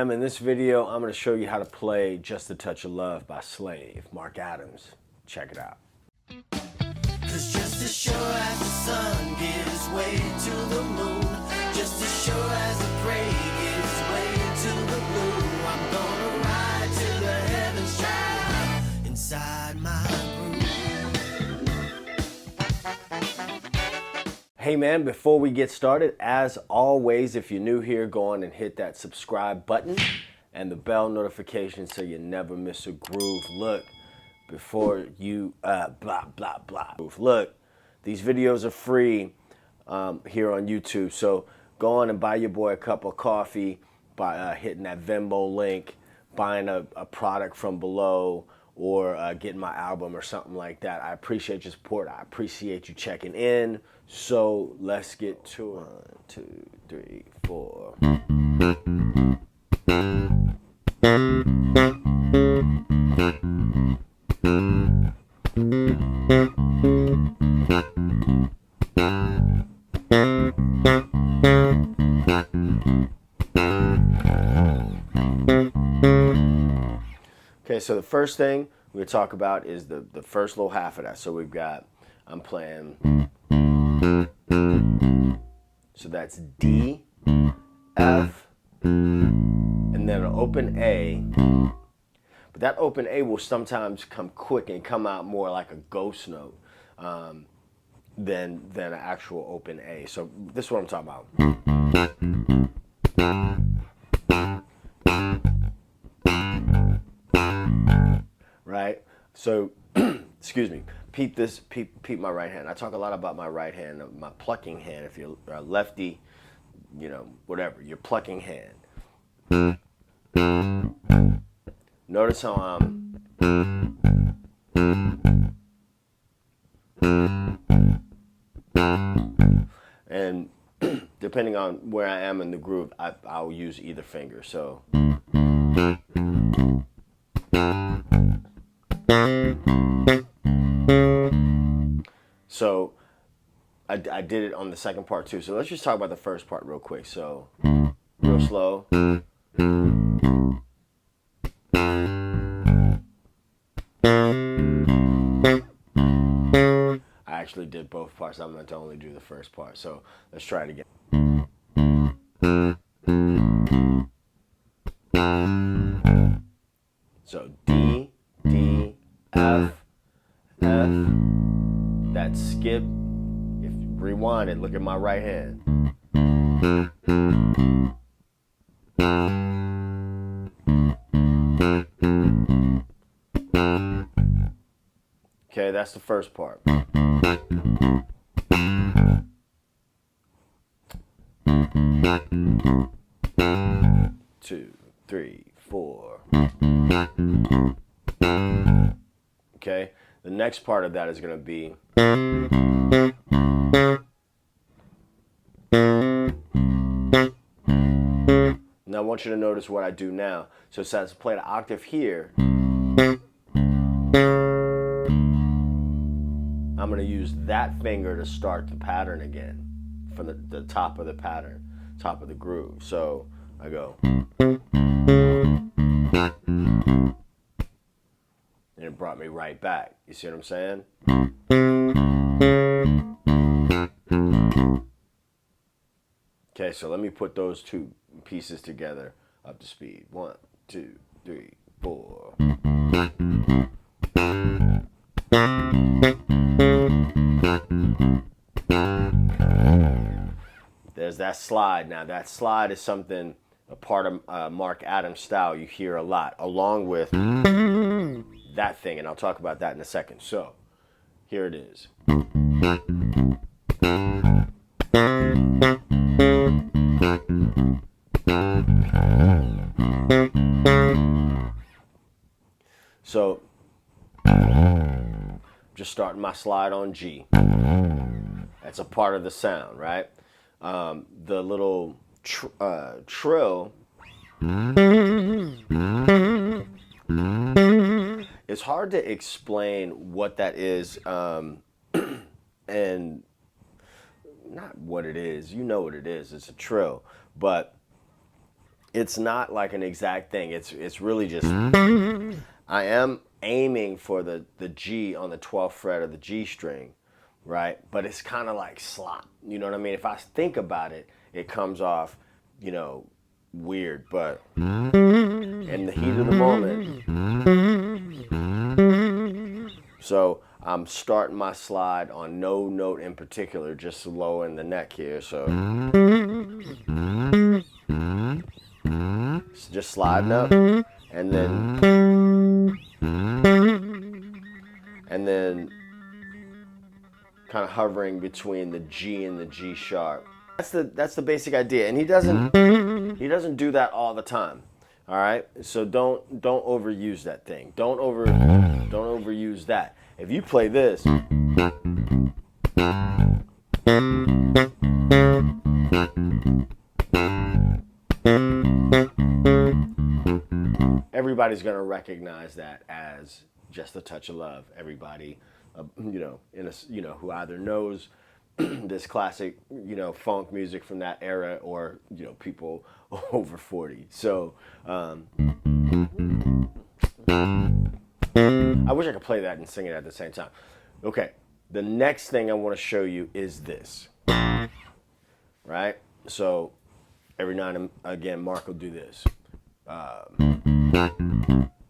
In this video, I'm going to show you how to play Just a Touch of Love by Slave, Mark Adams. Check it out. 'Cause just as sure as the sun gives way to the moon, just as sure as the gray gives way to the blue, I'm gonna ride to the heavens child inside my groove. Hey man, before we get started, as always, if you're new here, go on and hit that subscribe button and the bell notification so you never miss a groove. Look, before you blah blah blah. Look, these videos are free here on YouTube, so go on and buy your boy a cup of coffee by hitting that Venmo link, buying a product from below, or getting my album or something like that. I appreciate your support. I appreciate you checking in. So let's get to it. 1, 2, 3, 4. Okay, so the first thing we're going to talk about is the first little half of that. So we've got, I'm playing, so that's D, F, and then an open A. But that open A will sometimes come quick and come out more like a ghost note than an actual open A. So this is what I'm talking about. Right? So, excuse me, peep my right hand. I talk a lot about my right hand, my plucking hand. If you're a lefty, you know, whatever, your plucking hand. Notice how I'm and depending on where I am in the groove, I'll use either finger. So I did it on the second part too. So let's just talk about the first part real quick. So real slow. I actually did both parts. I'm meant to only do the first part. So let's try it again. So D, D, F, F. That skip. If you rewind it, look at my right hand. Okay, that's the first part. 2, 3, 4. Okay, the next part of that is going to be now I want you to notice what I do now. So since I play an octave here, I'm going to use that finger to start the pattern again from the top of the pattern, top of the groove. So I go. And it brought me right back. You see what I'm saying? Okay, so let me put those two pieces together up to speed. 1, 2, 3, 4. There's that slide. Now that slide is something, a part of Mark Adams' style you hear a lot, along with that thing, and I'll talk about that in a second. So here it is. So just starting my slide on G. That's a part of the sound, right? The little trill it's hard to explain what that is, and not what it is. You know what it is. It's a trill. But it's not like an exact thing. It's really just, I am aiming for the G on the 12th fret of the G string, right? But it's kind of like slop. You know what I mean? If I think about it, it comes off, you know, weird. But in the heat of the moment, so I'm starting my slide on no note in particular, just low in the neck here. So it's just sliding up, and then kind of hovering between the G and the G sharp. That's the basic idea, and he doesn't do that all the time. All right, so don't overuse that thing. Don't overuse that. If you play this, everybody's gonna recognize that as just a touch of love. Everybody, who either knows this classic, funk music from that era, or people over 40. So I wish I could play that and sing it at the same time. Okay, the next thing I want to show you is this. Right? So every now and again, Mark will do this.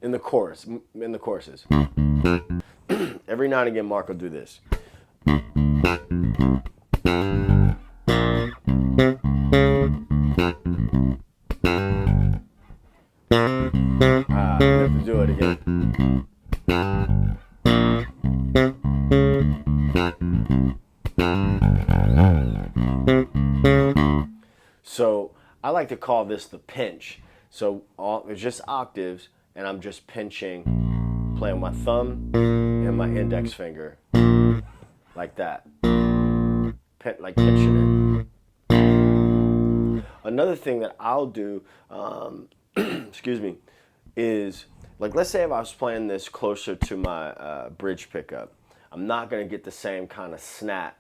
In the choruses. Every now and again, Mark will do this. I have to do it again. So I like to call this the pinch. So it's just octaves, and I'm just pinching, playing my thumb and my index finger, like that, like pinching it. Another thing that I'll do, excuse me, is like, let's say if I was playing this closer to my bridge pickup, I'm not going to get the same kind of snap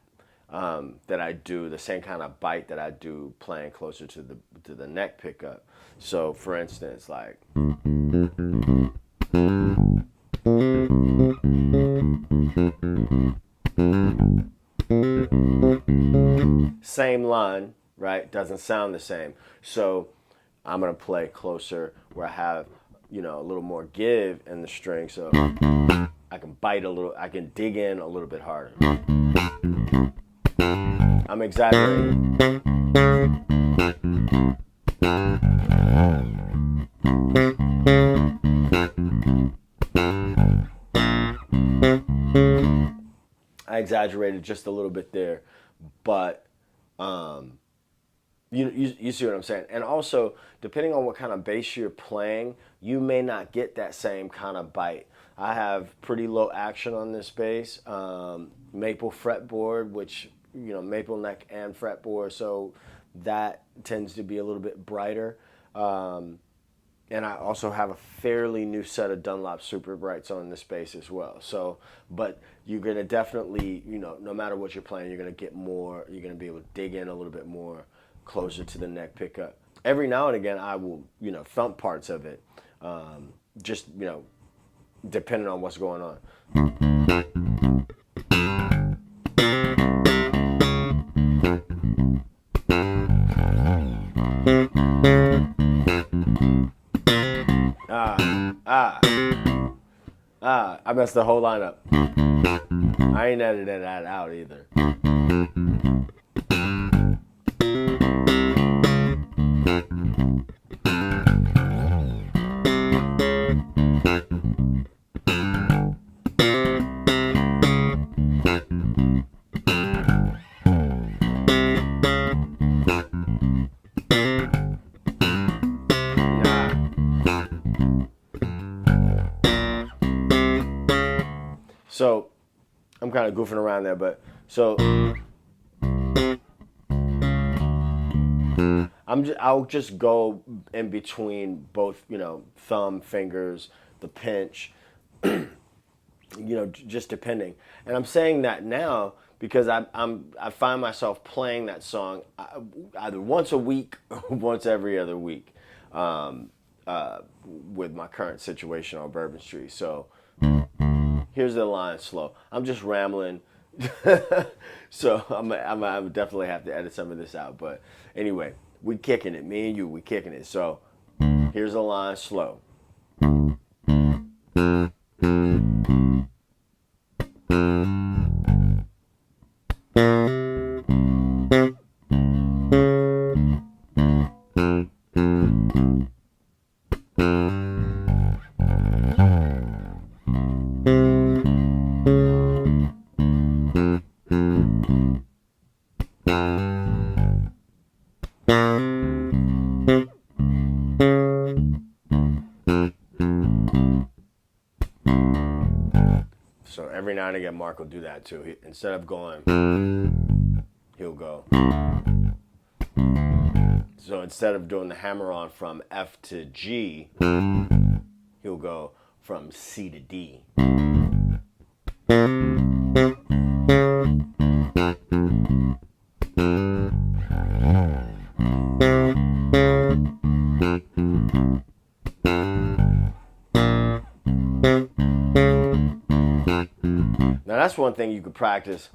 that I do, the same kind of bite that I do playing closer to the neck pickup. So for instance, like, same line, right? Doesn't sound the same. So I'm gonna play closer where I have, a little more give in the string, so I can bite a little, I can dig in a little bit harder. I'm exaggerating. I exaggerated just a little bit there, but you see what I'm saying. And also, depending on what kind of bass you're playing, you may not get that same kind of bite. I have pretty low action on this bass, maple fretboard, which maple neck and fretboard, so that tends to be a little bit brighter. And I also have a fairly new set of Dunlop Super Brights on this bass as well. So, but you're gonna definitely, no matter what you're playing, you're gonna get more. You're gonna be able to dig in a little bit more, closer to the neck pickup. Every now and again, I will, thump parts of it, just depending on what's going on. I messed the whole line up. I ain't edited that out either. So I'm kind of goofing around there, but so I'll just go in between both, thumb, fingers, the pinch, just depending. And I'm saying that now because I find myself playing that song either once a week or once every other week. with my current situation on Bourbon Street. So here's the line slow. I'm just rambling. So I'm definitely have to edit some of this out. But anyway, we kicking it. Me and you, we kicking it. So here's the line slow. So every now and again, Mark will do that too. Instead of going, he'll go. So instead of doing the hammer on from F to G, he'll go from C to D. Now that's one thing you could practice,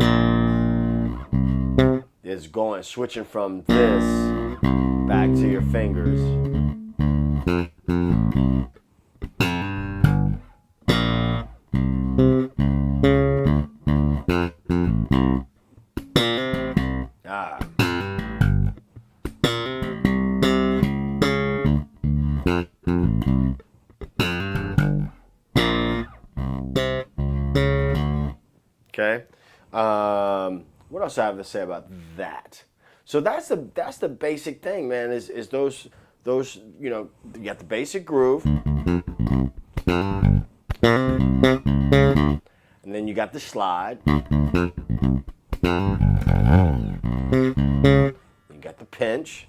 is switching from this back to your fingers. Okay. What else I have to say about that? So that's the basic thing, man. Is those you know, you got the basic groove, and then you got the slide, you got the pinch.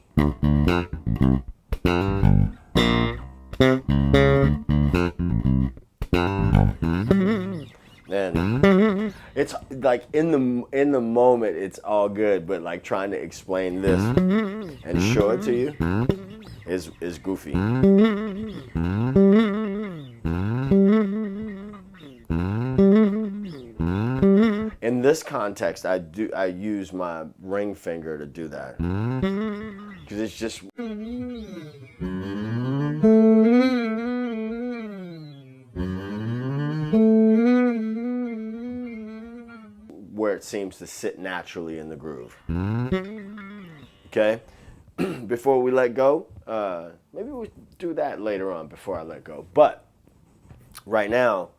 And it's like in the moment it's all good, but like trying to explain this and show it to you is goofy. In this context, I use my ring finger to do that because it's just where it seems to sit naturally in the groove. Okay? Before we let go, maybe we'll do that later on before I let go. But right now,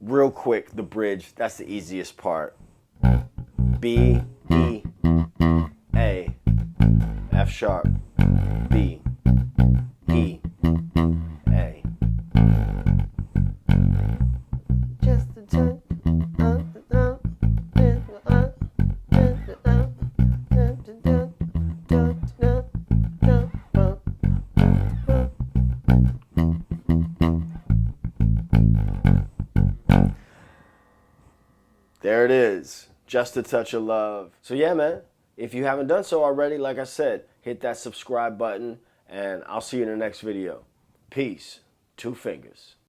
real quick, the bridge, that's the easiest part. B, E, A, F sharp, B, E, A. Just a touch. There it is, just a touch of love. So yeah, man, if you haven't done so already, like I said, hit that subscribe button, and I'll see you in the next video. Peace. 2 fingers.